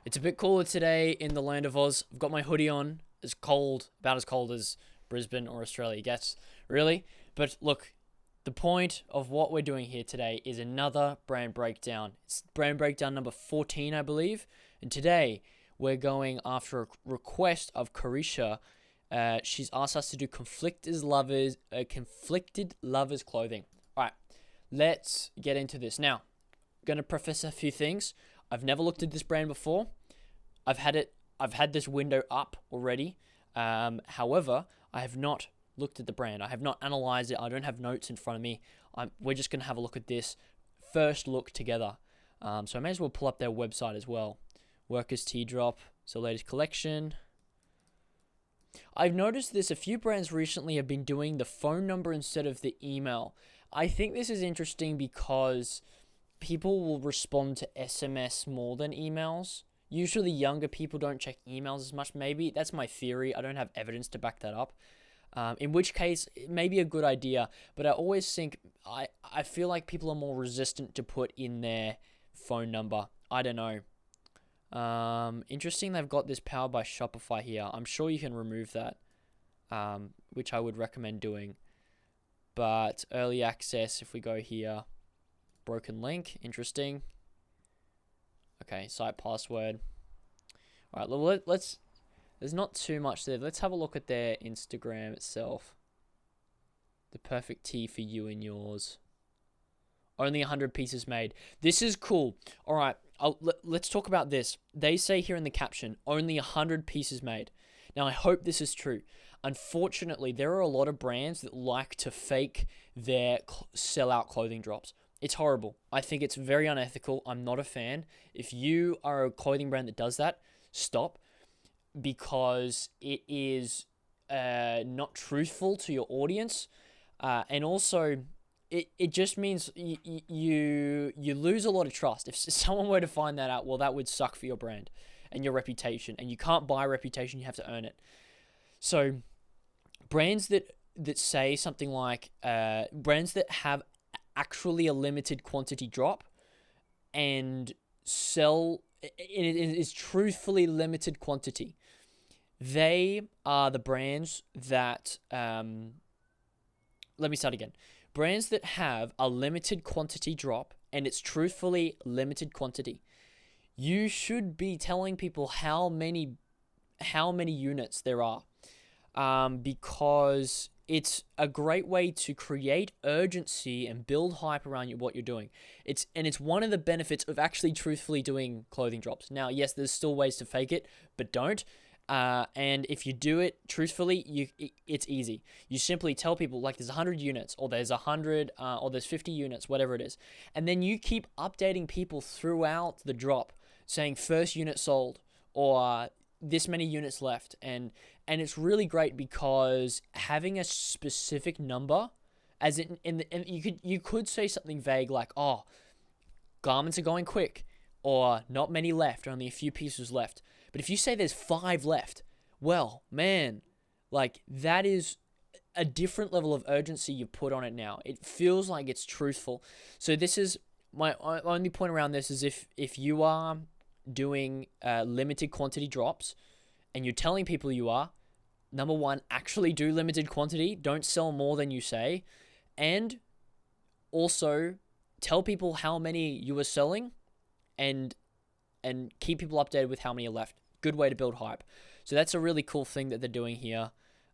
It's a bit cooler today in the land of Oz. I've got my hoodie on. It's cold, about as cold as Brisbane or Australia gets, really. But look, the point of what we're doing here today is another brand breakdown. It's brand breakdown number 14, I believe. And today we're going after a request of Carisha. She's asked us to do conflicted lovers clothing. All right, let's get into this now. I'm gonna preface a few things. I've never looked at this brand before. I've had this window up already. However, I have not looked at the brand. I have not analyzed it. I don't have notes in front of me. We're just gonna have a look at this first look together. So I may as well pull up their website as well. Workers Teardrop. So latest collection. I've noticed this. A few brands recently have been doing the phone number instead of the email. I think this is interesting because people will respond to SMS more than emails. Usually younger people don't check emails as much. Maybe that's my theory. I don't have evidence to back that up. In which case, it may be a good idea. But I always think, I feel like people are more resistant to put in their phone number. I don't know. Interesting they've got this powered by Shopify here. I'm sure you can remove that, which I would recommend doing. But early access, if we go here, broken link, interesting. Okay, site password. All right, let's. There's not too much there. Let's have a look at their Instagram itself. The perfect tee for you and yours. Only 100 pieces made. This is cool. All right, let's talk about this. They say here in the caption, only 100 pieces made. Now, I hope this is true. Unfortunately, there are a lot of brands that like to fake their sell-out clothing drops. It's horrible. I think it's very unethical. I'm not a fan. If you are a clothing brand that does that, stop, because it is not truthful to your audience, and also it just means you lose a lot of trust. If someone were to find that out, well, that would suck for your brand and your reputation. And you can't buy reputation; you have to earn it. So, brands that say something like brands that have actually a limited quantity drop and sell it is truthfully limited quantity. They are the brands that let me start again. Brands that have a limited quantity drop and it's truthfully limited quantity. You should be telling people how many units there are, because it's a great way to create urgency and build hype around what you're doing. It's one of the benefits of actually truthfully doing clothing drops. Now, yes, there's still ways to fake it, but don't. And if you do it truthfully, it's easy. You simply tell people, like, there's 100 units, or there's 100, or there's 50 units, whatever it is. And then you keep updating people throughout the drop, saying first unit sold, or this many units left. And it's really great because having a specific number, as you could say something vague like, oh, garments are going quick, or not many left, only a few pieces left. But if you say there's 5 left, well, man, like, that is a different level of urgency you put on it now. It feels like it's truthful. So this is my only point around this is if you are doing limited quantity drops and you're telling people you are, number one, actually do limited quantity. Don't sell more than you say. And also tell people how many you are selling and keep people updated with how many are left. Good way to build hype. So that's a really cool thing that they're doing here.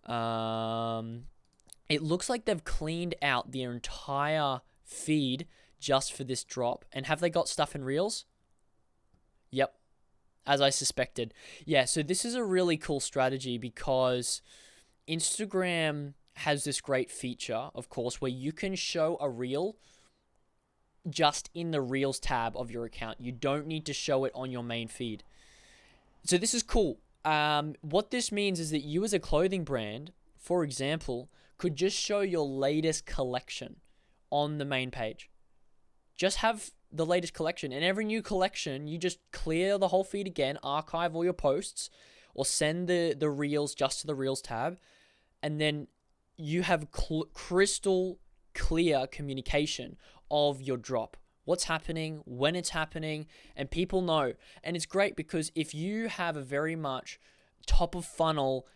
It looks like they've cleaned out the entire feed just for this drop. And have they got stuff in Reels? Yep. As I suspected. Yeah, so this is a really cool strategy because Instagram has this great feature, of course, where you can show a reel just in the Reels tab of your account. You don't need to show it on your main feed. So this is cool. What this means is that you as a clothing brand, for example, could just show your latest collection on the main page. Just have the latest collection, and every new collection, you just clear the whole feed again, archive all your posts, or send the Reels just to the Reels tab, and then you have crystal clear communication of your drop what's happening, when it's happening, and people know. And it's great because if you have a very much top of funnel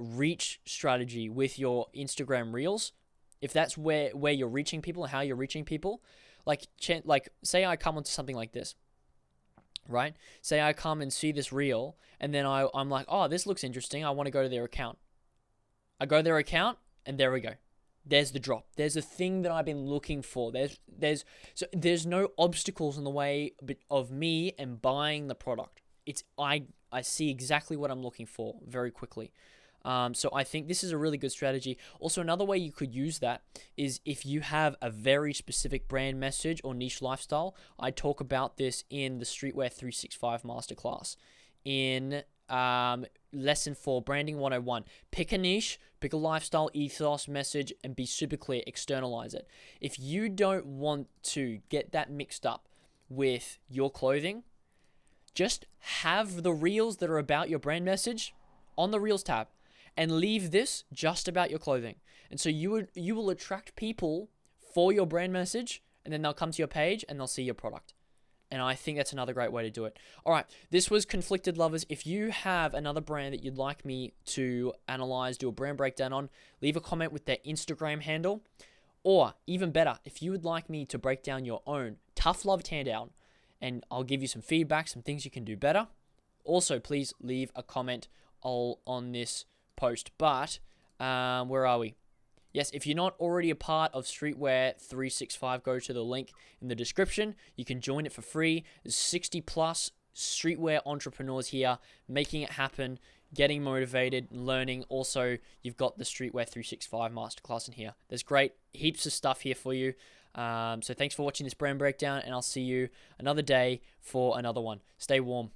reach strategy with your Instagram Reels, if that's where you're reaching people and how you're reaching people, like say I come onto something like this, right? Say I come and see this reel, and then I'm like, oh, this looks interesting. I want to go to their account. I go to their account, and there we go. There's the drop. There's a thing that I've been looking for. There's no obstacles in the way of me and buying the product. I see exactly what I'm looking for very quickly. So I think this is a really good strategy. Also, another way you could use that is if you have a very specific brand message or niche lifestyle. I talk about this in the Streetwear 365 masterclass in lesson 4, Branding 101. Pick a niche, pick a lifestyle, ethos, message, and be super clear. Externalize it. If you don't want to get that mixed up with your clothing, just have the reels that are about your brand message on the Reels tab, and leave this just about your clothing. And so you will attract people for your brand message, and then they'll come to your page and they'll see your product. And I think that's another great way to do it. All right, this was Conflicted Lovers. If you have another brand that you'd like me to analyze, do a brand breakdown on, leave a comment with their Instagram handle. Or even better, if you would like me to break down your own tough love teardown, and I'll give you some feedback, some things you can do better, also please leave a comment all on this post. But where are we? Yes, if you're not already a part of Streetwear 365, go to the link in the description. You can join it for free. There's 60 plus streetwear entrepreneurs here making it happen, getting motivated, learning. Also, you've got the Streetwear 365 masterclass in here. There's great heaps of stuff here for you. So thanks for watching this brand breakdown, and I'll see you another day for another one. Stay warm.